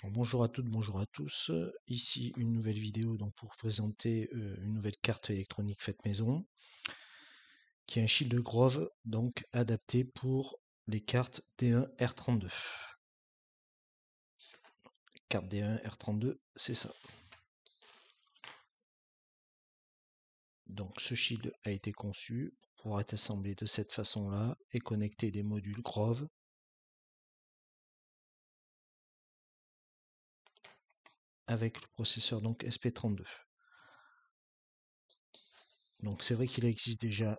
Bonjour à toutes, bonjour à tous. Ici une nouvelle vidéo donc pour présenter une nouvelle carte électronique faite maison, qui est un shield Grove donc adapté pour les cartes D1 R32. Carte D1 R32, c'est ça. Donc ce shield a été conçu pour pouvoir être assemblé de cette façon-là et connecter des modules Grove avec le processeur donc SP32. Donc c'est vrai qu'il existe déjà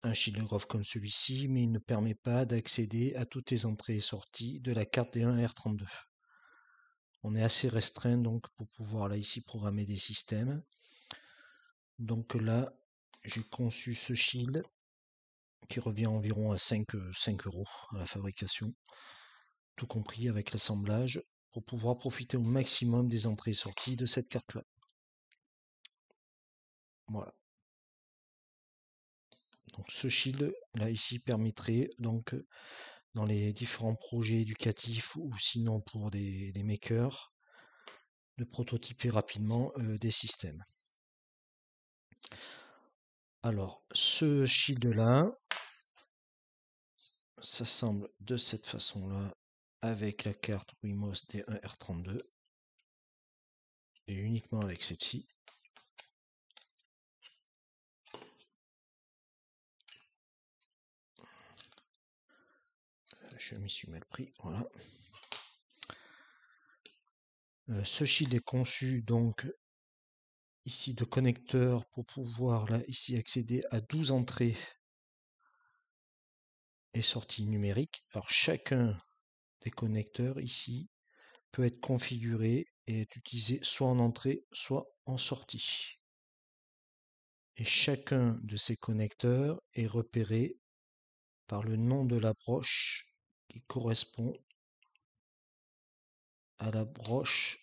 un shield Grove comme celui-ci, mais il ne permet pas d'accéder à toutes les entrées et sorties de la carte D1 R32. On est assez restreint donc pour pouvoir là ici programmer des systèmes. Donc là, j'ai conçu ce shield qui revient environ à 5 € à la fabrication, tout compris avec l'assemblage, pour pouvoir profiter au maximum des entrées et sorties de cette carte-là. Voilà. Donc ce shield là ici permettrait donc dans les différents projets éducatifs ou sinon pour des makers de prototyper rapidement des systèmes. Alors ce shield là s'assemble de cette façon là avec la carte Wemos D1 R32 et uniquement avec celle-ci. Je m'y suis mal pris, voilà. Ce shield est conçu donc ici de connecteurs pour pouvoir là ici accéder à 12 entrées et sorties numériques. Alors chacun des connecteurs ici peut être configuré et être utilisé soit en entrée soit en sortie. Et chacun de ces connecteurs est repéré par le nom de la broche qui correspond à la broche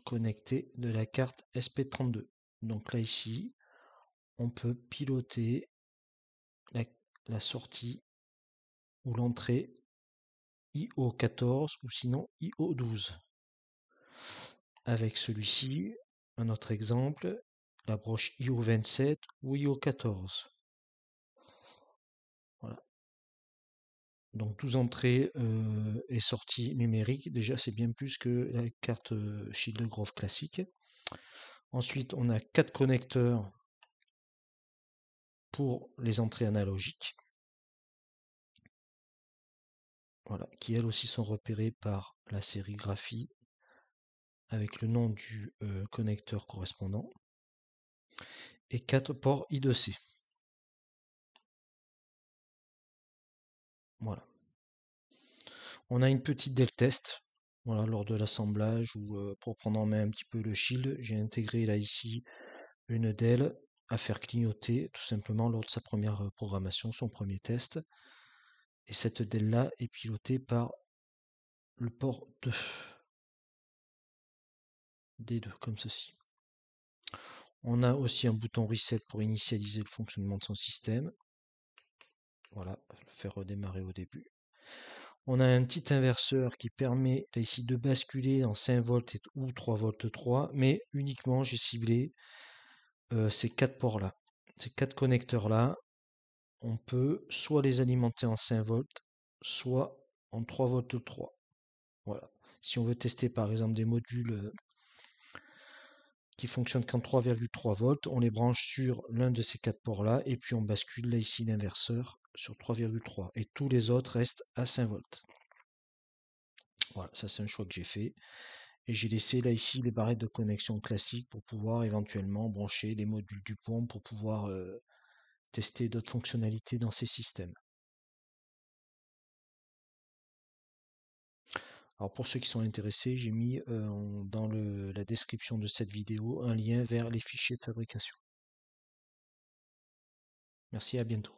connectée de la carte SP32. Donc là ici, on peut piloter la sortie ou l'entrée IO14 ou sinon IO12. Avec celui-ci, un autre exemple, la broche IO27 ou IO14. Voilà. Donc 12 entrées et sorties numériques, déjà c'est bien plus que la carte Shield Grove classique. Ensuite, on a 4 connecteurs pour les entrées analogiques. Voilà, qui elles aussi sont repérées par la sérigraphie avec le nom du connecteur correspondant. Et 4 ports I2C. Voilà. On a une petite DEL test. Voilà, lors de l'assemblage ou pour prendre en main un petit peu le shield, j'ai intégré là ici une DEL à faire clignoter tout simplement lors de sa première programmation, son premier test. Et cette DEL là est pilotée par le port 2. D2 comme ceci. On a aussi un bouton reset pour initialiser le fonctionnement de son système. Voilà, le faire redémarrer au début. On a un petit inverseur qui permet là, ici de basculer en 5 volts ou 3 volts 3, mais uniquement j'ai ciblé ces 4 ports là. Ces 4 connecteurs là, on peut soit les alimenter en 5 volts, soit en 3 volts 3. Voilà. Si on veut tester par exemple des modules qui fonctionnent qu'en 3,3 volts, on les branche sur l'un de ces 4 ports là, et puis on bascule là ici l'inverseur sur 3,3. Et tous les autres restent à 5 volts. Voilà, ça c'est un choix que j'ai fait. Et j'ai laissé là ici les barrettes de connexion classiques pour pouvoir éventuellement brancher les modules du pont pour pouvoir tester d'autres fonctionnalités dans ces systèmes. Alors pour ceux qui sont intéressés, j'ai mis dans la description de cette vidéo un lien vers les fichiers de fabrication. Merci, à bientôt.